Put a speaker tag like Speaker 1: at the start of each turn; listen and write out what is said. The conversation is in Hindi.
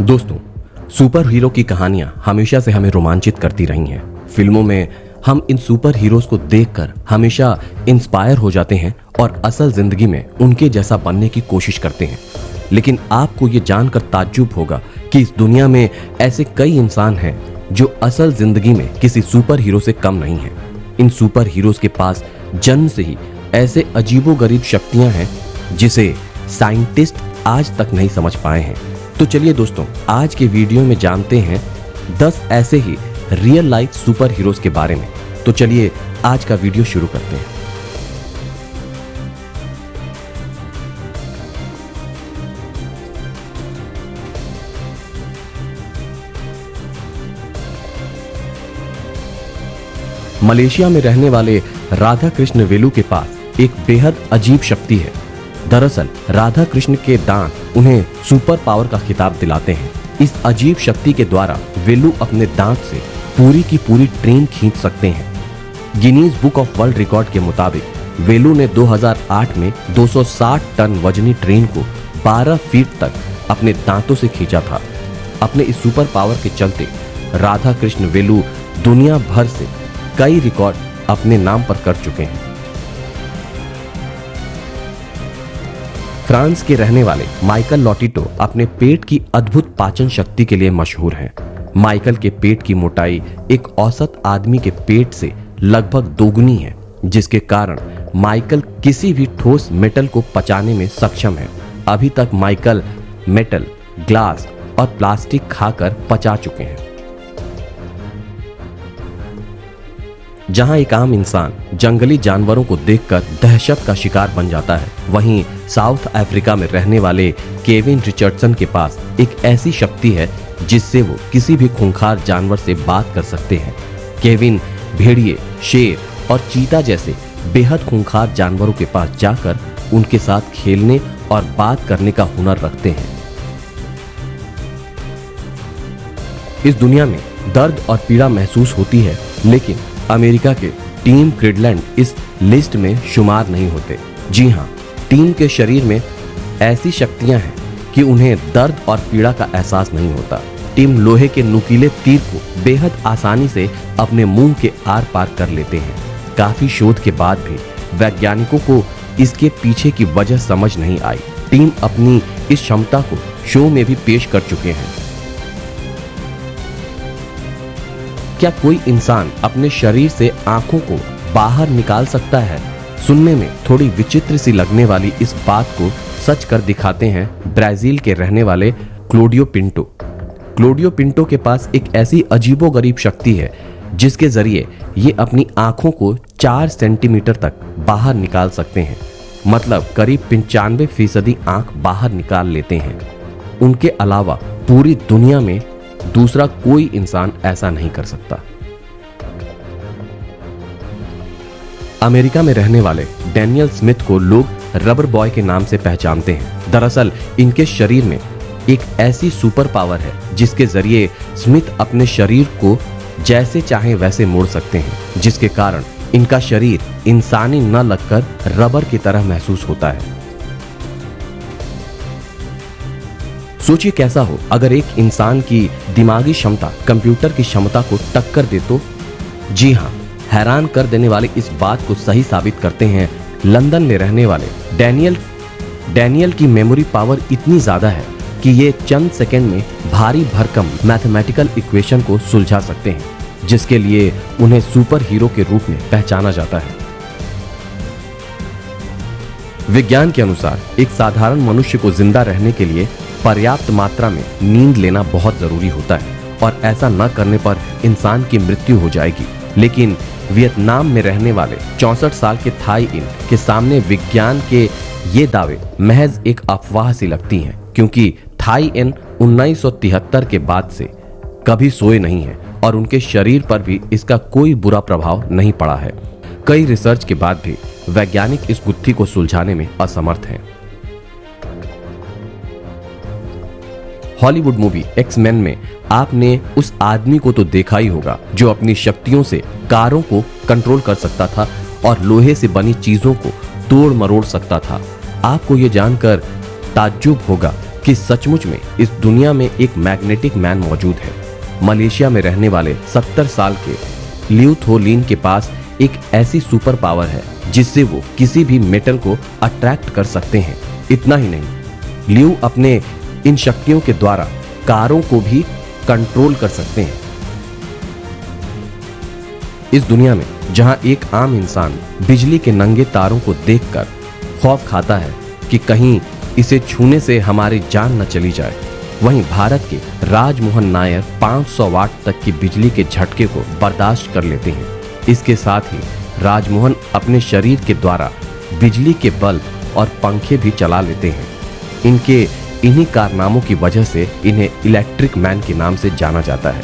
Speaker 1: दोस्तों, सुपर हीरो की कहानियां हमेशा से हमें रोमांचित करती रही हैं। फिल्मों में हम इन सुपर हीरोज को देखकर हमेशा इंस्पायर हो जाते हैं और असल जिंदगी में उनके जैसा बनने की कोशिश करते हैं। लेकिन आपको ये जानकर ताज्जुब होगा कि इस दुनिया में ऐसे कई इंसान हैं जो असल जिंदगी में किसी सुपर हीरो से कम नहीं हैं। इन सुपर हीरोज के पास जन्म से ही ऐसे अजीबोगरीब शक्तियां हैं जिसे साइंटिस्ट आज तक नहीं समझ पाए हैं। तो चलिए दोस्तों, आज के वीडियो में जानते हैं 10 ऐसे ही रियल लाइफ सुपर हीरोज के बारे में। तो चलिए आज का वीडियो शुरू करते हैं। मलेशिया में रहने वाले राधा कृष्ण वेलू के पास एक बेहद अजीब शक्ति है। दरअसल राधा कृष्ण के दांत उन्हें सुपर पावर का खिताब दिलाते हैं। इस अजीब शक्ति के द्वारा वेलू अपने दांत से पूरी की पूरी ट्रेन खींच सकते हैं। Guinness book of world record के मुताबिक वेलू ने 2008 में 260 टन वजनी ट्रेन को 12 फीट तक अपने दांतों से खींचा था। अपने इस सुपर पावर के चलते राधा कृष्ण वेलू दुनिया भर से कई रिकॉर्ड अपने नाम पर कर चुके हैं। फ्रांस के रहने वाले माइकल लॉटिटो अपने पेट की अद्भुत पाचन शक्ति के लिए मशहूर हैं। माइकल के पेट की मोटाई एक औसत आदमी के पेट से लगभग दोगुनी है, जिसके कारण माइकल किसी भी ठोस मेटल को पचाने में सक्षम है। अभी तक माइकल मेटल, ग्लास और प्लास्टिक खाकर पचा चुके हैं। जहां एक आम इंसान जंगली जानवरों को देखकर दहशत का शिकार बन जाता है, वहीं साउथ अफ्रीका में रहने वाले केविन रिचर्डसन के पास एक ऐसी शक्ति है जिससे वो किसी भी खूंखार जानवर से बात कर सकते हैं। केविन भेड़िए, शेर और चीता जैसे बेहद खूंखार जानवरों के पास जाकर उनके साथ खेलने और बात करने का हुनर रखते हैं। इस दुनिया में दर्द और पीड़ा महसूस होती है, लेकिन अमेरिका के टीम क्रिडलैंड इस लिस्ट में शुमार नहीं होते। जी हां, टीम के शरीर में ऐसी शक्तियां हैं कि उन्हें दर्द और पीड़ा का एहसास नहीं होता। टीम लोहे के नुकीले तीर को बेहद आसानी से अपने मुंह के आर पार कर लेते हैं। काफी शोध के बाद भी वैज्ञानिकों को इसके पीछे की वजह समझ नहीं आई। टीम अपनी इस क्षमता को शो में भी पेश कर चुके हैं। क्या कोई इंसान अपने शरीर से आंखों को बाहर निकाल सकता है? सुनने में थोड़ी विचित्र सी लगने वाली इस बात को सच कर दिखाते हैं ब्राजील के रहने वाले क्लोडियो पिंटो। क्लोडियो पिंटो के पास एक ऐसी अजीबोगरीब शक्ति है जिसके जरिए ये अपनी आंखों को 4 सेंटीमीटर तक बाहर निकाल सकते हैं। मतलब करीब 95% आंख बाहर निकाल लेते हैं। उनके अलावा पूरी दुनिया में दूसरा कोई इंसान ऐसा नहीं कर सकता। अमेरिका में रहने वाले डैनियल स्मिथ को लोग रबर बॉय के नाम से पहचानते हैं। दरअसल इनके शरीर में एक ऐसी सुपर पावर है जिसके जरिए स्मिथ अपने शरीर को जैसे चाहे वैसे मोड़ सकते हैं, जिसके कारण इनका शरीर इंसानी न लगकर रबर की तरह महसूस होता है। सोचिए कैसा हो अगर एक इंसान की दिमागी क्षमता कंप्यूटर की क्षमता को टक्कर दे तो। जी हां, हैरान कर देने वाली इस बात को सही साबित करते हैं लंदन में रहने वाले डैनियल की मेमोरी पावर इतनी ज्यादा है कि ये चंद सेकंड में भारी भरकम मैथमेटिकल इक्वेशन को सुलझा सकते हैं, जिसके लिए उन्हें सुपर हीरो के रूप में पहचाना जाता है। विज्ञान के अनुसार एक साधारण मनुष्य को जिंदा रहने के लिए पर्याप्त मात्रा में नींद लेना बहुत जरूरी होता है और ऐसा न करने पर इंसान की मृत्यु हो जाएगी। लेकिन वियतनाम में रहने वाले 64 साल के थाई इन के सामने विज्ञान के ये दावे महज एक अफवाह सी लगती हैं, क्योंकि थाई इन 1973 के बाद से कभी सोए नहीं हैं और उनके शरीर पर भी इसका कोई बुरा प्रभाव नहीं पड़ा है। कई रिसर्च के बाद भी वैज्ञानिक इस गुत्थी को सुलझाने में असमर्थ हैं। हॉलीवुड मूवी एक्स-मैन में आपने उस आदमी को तो देखा ही होगा जो अपनी शक्तियों से कारों को कंट्रोल कर सकता था और लोहे से बनी चीजों को तोड़ मरोड़ सकता था। आपको ये जानकर ताज्जुब होगा कि सचमुच में इस दुनिया में एक मैग्नेटिक मैन मौजूद है। मलेशिया में रहने वाले 70 साल के लियू थो लिन के पास एक ऐसी सुपर पावर है जिससे वो किसी भी मेटल को अट्रैक्ट कर सकते हैं। इतना ही नहीं, लियू अपने इन शक्तियों के द्वारा कारों को भी कंट्रोल कर सकते हैं। इस दुनिया में जहां एक आम इंसान बिजली के नंगे तारों को देखकर खौफ खाता है कि कहीं इसे छूने से हमारी जान न चली जाए, वहीं भारत के राजमोहन नायर 500 वाट तक की बिजली के झटके को बर्दाश्त कर लेते हैं। इसके साथ ही राजमोहन अपने शरीर के द्वारा बिजली के बल्ब और पंखे भी चला लेते हैं। इनके इन्हीं कारनामों की वजह से इन्हें इलेक्ट्रिक मैन के नाम से जाना जाता है।